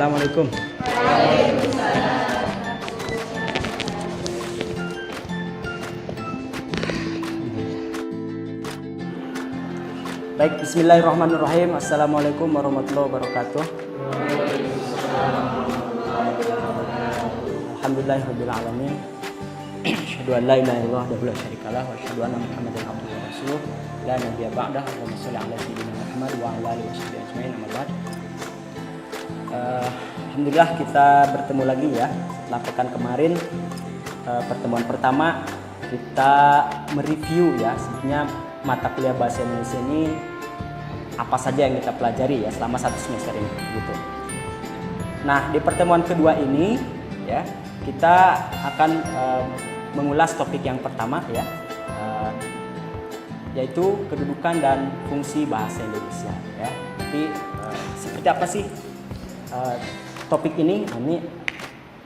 Assalamualaikum. Baik, bismillahirrahmanirrahim. Assalamualaikum warahmatullahi wabarakatuh. Alhamdulillahirabbil alamin. Asyhadu an la ilaha illallah wa la syarika lah wa asyhadu anna Muhammadan abduhu wa rasuluh. La nabiyya ba'dah. Allahumma shalli ala sayyidina Muhammad wa ala alihi washabihi ajmain. Amma ba'd. Alhamdulillah kita bertemu lagi ya. Setelah pekan kemarin pertemuan pertama kita mereview ya sebenarnya mata kuliah bahasa Indonesia ini apa saja yang kita pelajari ya selama satu semester ini gitu. Nah, di pertemuan kedua ini ya kita akan mengulas topik yang pertama ya, yaitu kedudukan dan fungsi bahasa Indonesia ya. Jadi seperti apa sih topik ini? Ini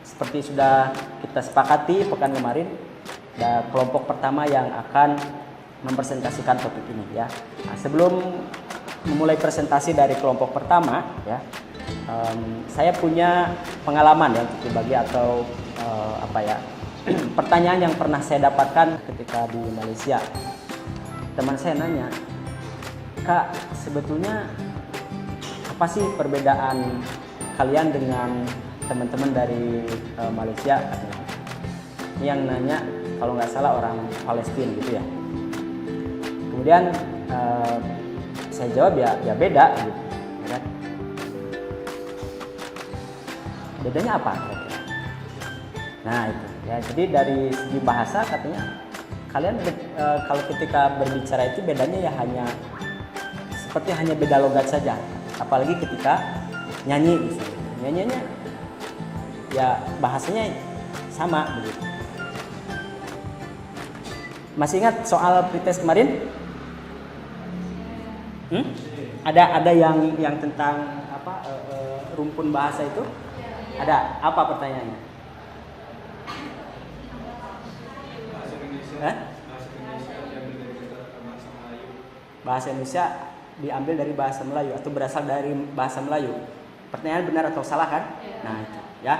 seperti sudah kita sepakati pekan kemarin, ada kelompok pertama yang akan mempresentasikan topik ini ya. Nah, sebelum memulai presentasi dari kelompok pertama ya, saya punya pengalaman ya untuk dibagi atau pertanyaan yang pernah saya dapatkan ketika di Malaysia. Teman saya nanya, "Kak, sebetulnya apa sih perbedaan kalian dengan teman-teman dari Malaysia?" Ini yang nanya kalau nggak salah orang Palestina gitu ya. Kemudian saya jawab ya beda gitu, ya kan? Bedanya apa kira-kira? Nah itu ya, jadi dari segi bahasa katanya kalian kalau ketika berbicara itu bedanya ya seperti hanya beda logat saja. Apalagi ketika nyanyi misalnya, nyanyinya ya bahasanya sama begitu. Masih ingat soal pretest kemarin? Ada yang tentang rumpun bahasa itu? Ada apa pertanyaannya? Bahasa Indonesia diambil dari bahasa Melayu atau berasal dari bahasa Melayu. Pertanyaan benar atau salah kan? Nah itu ya.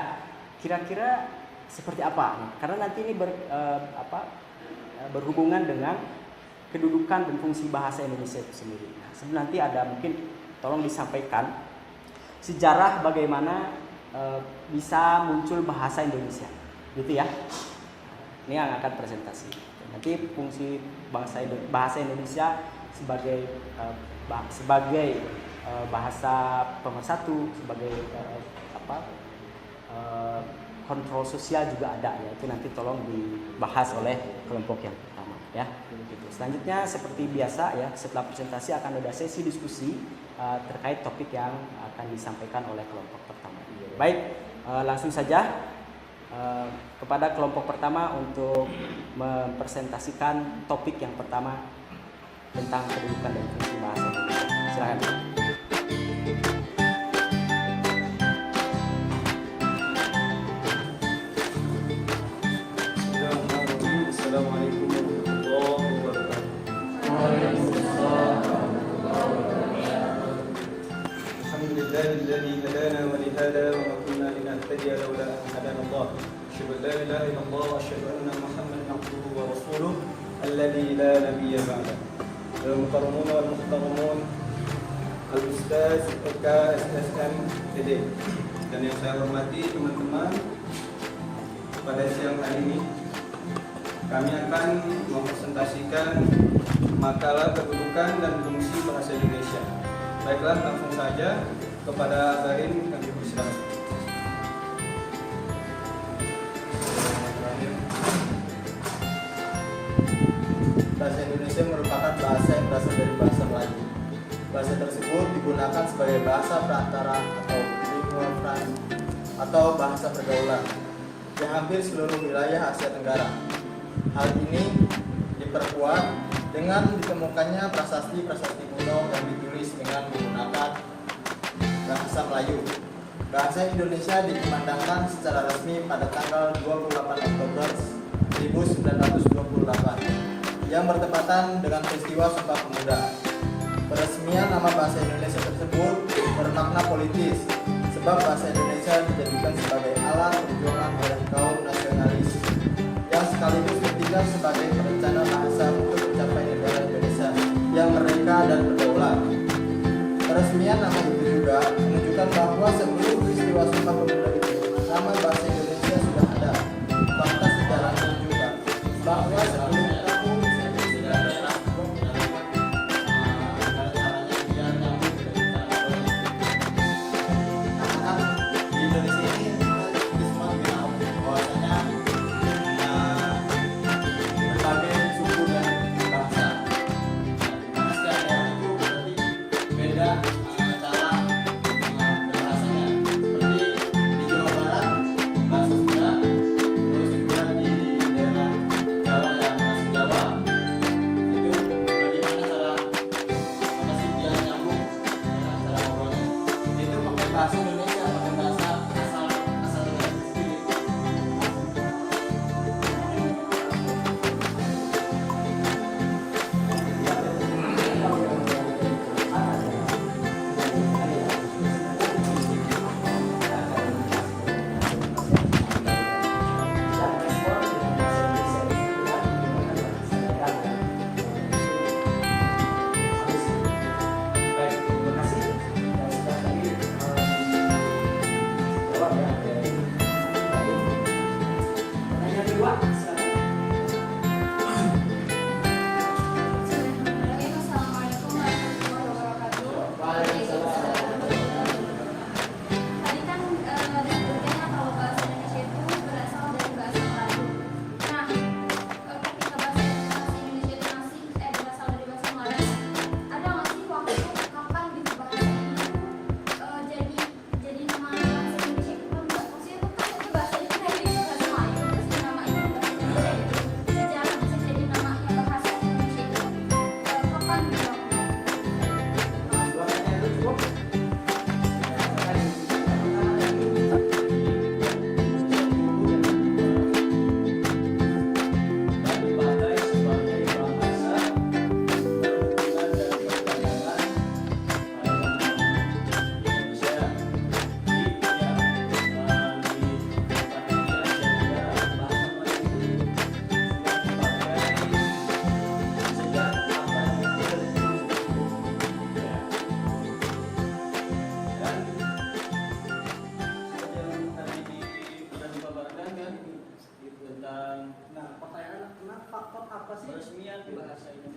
Kira-kira seperti apa? Karena nanti ini berhubungan dengan kedudukan dan fungsi bahasa Indonesia itu sendiri. Nah, sebelum nanti ada mungkin tolong disampaikan sejarah bagaimana bisa muncul bahasa Indonesia, gitu ya. Ini yang akan presentasi. Nanti fungsi bahasa Indonesia sebagai bahasa pemersatu, sebagai kontrol sosial juga ada ya. Itu nanti tolong dibahas oleh kelompok yang pertama ya. Gitu. Selanjutnya seperti biasa ya, setelah presentasi akan ada sesi diskusi terkait topik yang akan disampaikan oleh kelompok pertama. Baik, langsung saja kepada kelompok pertama untuk mempresentasikan topik yang pertama tentang kedudukan dan fungsi bahasa Indonesia. Silakan. Assalamualaikum warahmatullahi wabarakatuh. Alhamdulillahilladzi hadana wa li hada wa ma kunna linahtadiya laula an hadana Allah. Asyhadu an la ilaha illallah wa asyhadu anna Muhammadan abduhu wa rasuluh alladzi la nabiyya ba'dah. Al-mukarramun wal muhtaramun Al-Ustaz SSM TD. Dan yang saya hormati teman-teman, pada siang hari ini kami akan mempresentasikan makalah kedudukan dan fungsi bahasa Indonesia. Baiklah, langsung saja kepada Zarin kami persilakan. Bahasa Indonesia merupakan bahasa yang berasal dari bahasa Melayu. Bahasa tersebut digunakan sebagai bahasa perantara atau lingua franca atau bahasa pergaulan di hampir seluruh wilayah Asia Tenggara. Hal ini diperkuat dengan ditemukannya prasasti-prasasti kuno yang ditulis dengan menggunakan bahasa Melayu. Bahasa Indonesia dikumandangkan secara resmi pada tanggal 28 Oktober 1928 yang bertepatan dengan peristiwa Sumpah Pemuda. Peresmian nama bahasa Indonesia tersebut bermakna politis, sebab bahasa Indonesia dijadikan sebagai alat perjuangan oleh kaum nasionalis yang sekaligus bertindak sebagai perencana bahasa untuk mencapai negara Indonesia yang merdeka dan berdaulat. Peresmian nama itu juga menunjukkan bahwa sebelum peristiwa Sumpah Pemuda itu, nama bahasa Indonesia sudah ada. Fakta sejarah menunjukkan bahwa sebelum tahun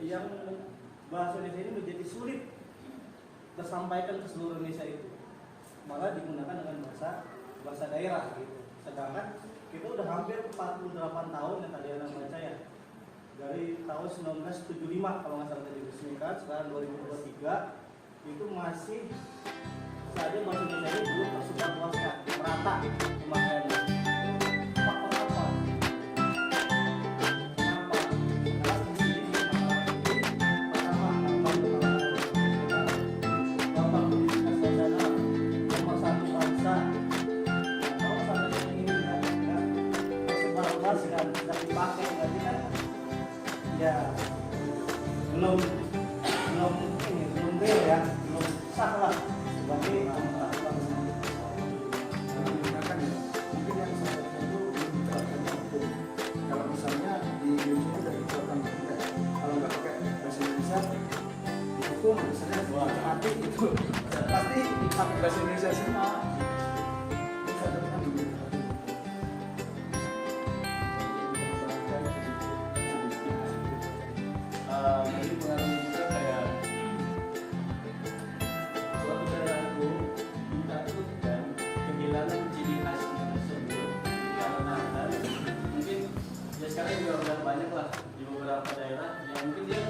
'Yang bahasa Indonesia ini menjadi sulit tersampaikan ke seluruh Indonesia itu, malah digunakan dengan bahasa daerah gitu. Sedangkan kita udah hampir 48 tahun yang tadi Anda baca ya, dari tahun 1975 kalau nggak salah tadi diresmikan, sekarang 2023 itu masih saja bahasa Indonesia ini belum tersebar luasnya, merata pemakaiannya. Faktor apa? Sudah dipakai berarti kan ya belum real ya, belum sah lah sebagai mungkin yang salah satu diterapkan hukum. Kalau misalnya di Indonesia dari diterapkan kalau nggak pakai bahasa Indonesia hukum misalnya mati itu pasti pakai bahasa Indonesia semua. Jadi pengaruhnya juga kayak suatu perilaku ditakutkan kehilangan ciri khasnya tersebut karena mungkin ya sekarang juga udah banyak lah di beberapa daerah yang mungkin dia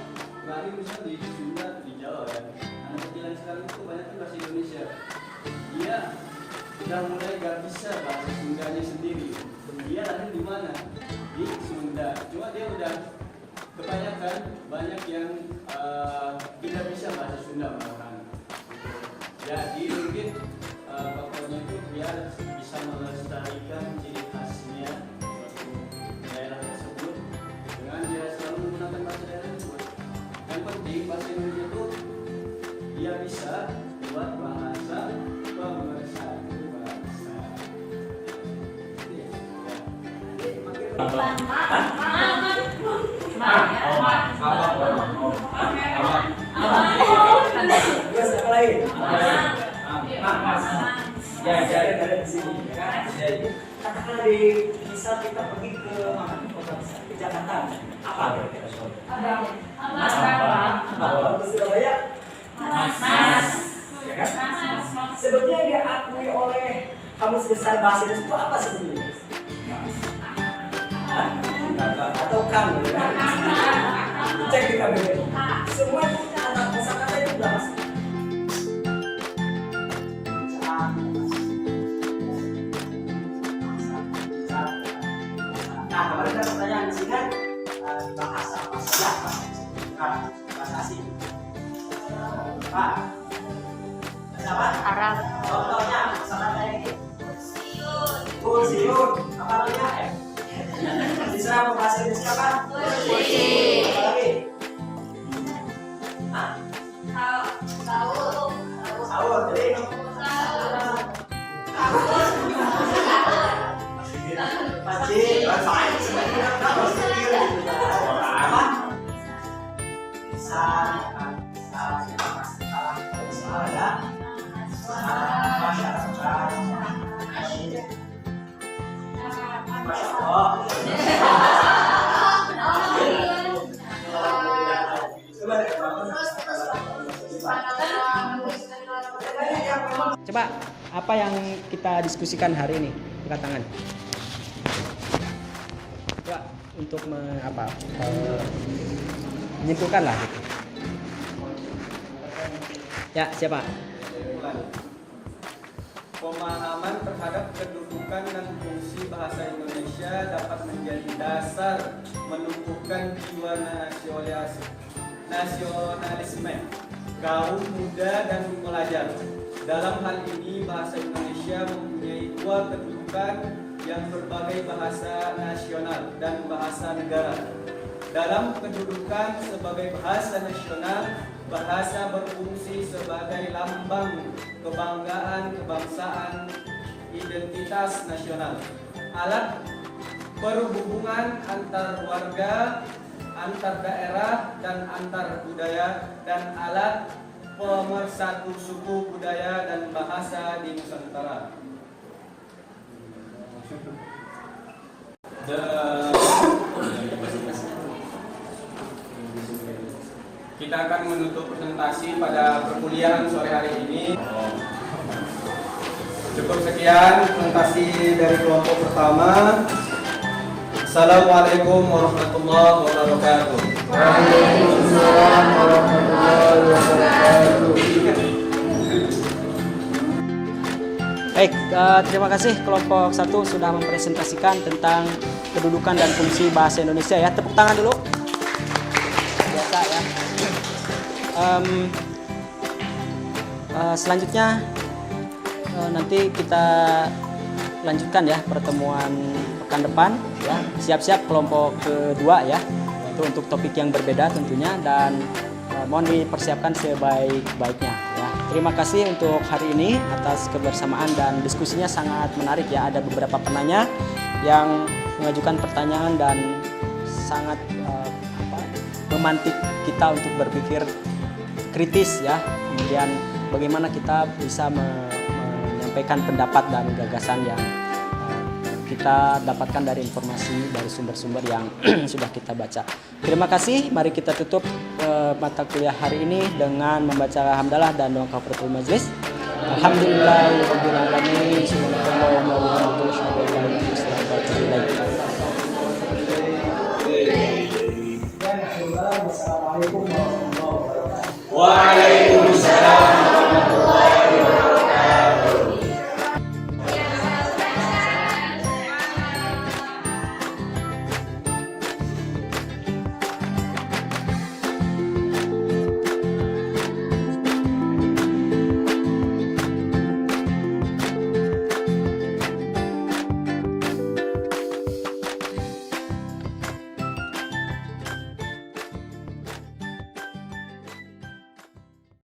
lari misalnya di Sunda atau di Jawa kan, anak kecil yang sekarang itu banyak kan bahasa Indonesia, dia udah mulai gak bisa bahasa Sundanya sendiri. Dia lahir di mana? Di Sunda, cuma dia udah kebanyakan banyak yang tidak bisa bahasa Sunda malahan. Jadi mungkin faktornya itu dia bisa melestarikan ciri khasnya suatu daerah tersebut dengan dia selalu menggunakan bahasa daerah tersebut. Yang penting bahasa Indonesia itu dia bisa buat bahasa pemersatu. Terus apa lagi? Ya, jadi ada di sini. Jadi katakanlah misal kita pergi ke mana? Ke Jakarta. Apa kita soal? Apa? Ke Surabaya. Mas. Ya kan? Sebetulnya diakui oleh Kamus Besar Bahasa Indonesia itu apa sebetulnya? Atau kamu? Cek di KBBI. Semua itu kata-kata itu sudah masuk. Nah, kemarin ada pertanyaan di sini bahasa apa saja? Bahasa asing. Pak. Bahasa apa? Arab. Contohnya, misalnya kayak ini. Kursiun. Apa namanya? Bisa bahasa Indonesia apa? Kursi. Apa lagi? Hah? Sahur. Jadi Pasti, apa? Coba apa yang kita diskusikan hari ini? Angkat tangan. Coba untuk menyimpulkan lah gitu. Ya, siapa? Pemahaman terhadap kedudukan dan fungsi bahasa Indonesia dapat menjadi dasar menumbuhkan jiwa nasionalisme kaum muda dan pelajar. Dalam hal ini bahasa Indonesia mempunyai dua kedudukan yang berbagai bahasa nasional dan bahasa negara. Dalam kedudukan sebagai bahasa nasional, bahasa berfungsi sebagai lambang kebanggaan kebangsaan, identitas nasional, alat perhubungan antar warga, antar daerah dan antar budaya, dan alat pemersatu suku, budaya, dan bahasa di Nusantara. Kita akan menutup presentasi pada perkuliahan sore hari ini. Cukup sekian presentasi dari kelompok pertama. Assalamualaikum warahmatullahi wabarakatuh. Waalaikumsalam warahmatullahi wabarakatuh. Baik, terima kasih kelompok 1 sudah mempresentasikan tentang kedudukan dan fungsi bahasa Indonesia ya. Tepuk tangan dulu. Biasa ya. Selanjutnya nanti kita lanjutkan ya pertemuan pekan depan ya. Siap-siap kelompok kedua ya. Itu untuk topik yang berbeda tentunya, dan mohon dipersiapkan sebaik-baiknya ya. Terima kasih untuk hari ini atas kebersamaan dan diskusinya sangat menarik ya. Ada beberapa penanya yang mengajukan pertanyaan dan sangat memantik kita untuk berpikir kritis ya. Kemudian bagaimana kita bisa menyampaikan pendapat dan gagasan yang kita dapatkan dari informasi dari sumber-sumber yang sudah kita baca. Terima kasih. Mari kita tutup mata kuliah hari ini dengan membaca hamdalah dan doa kafaratul majelis. Alhamdulillahirabbil alamin. Subhanallah wa bihamdihi. Assalamualaikum warahmatullahi wabarakatuh.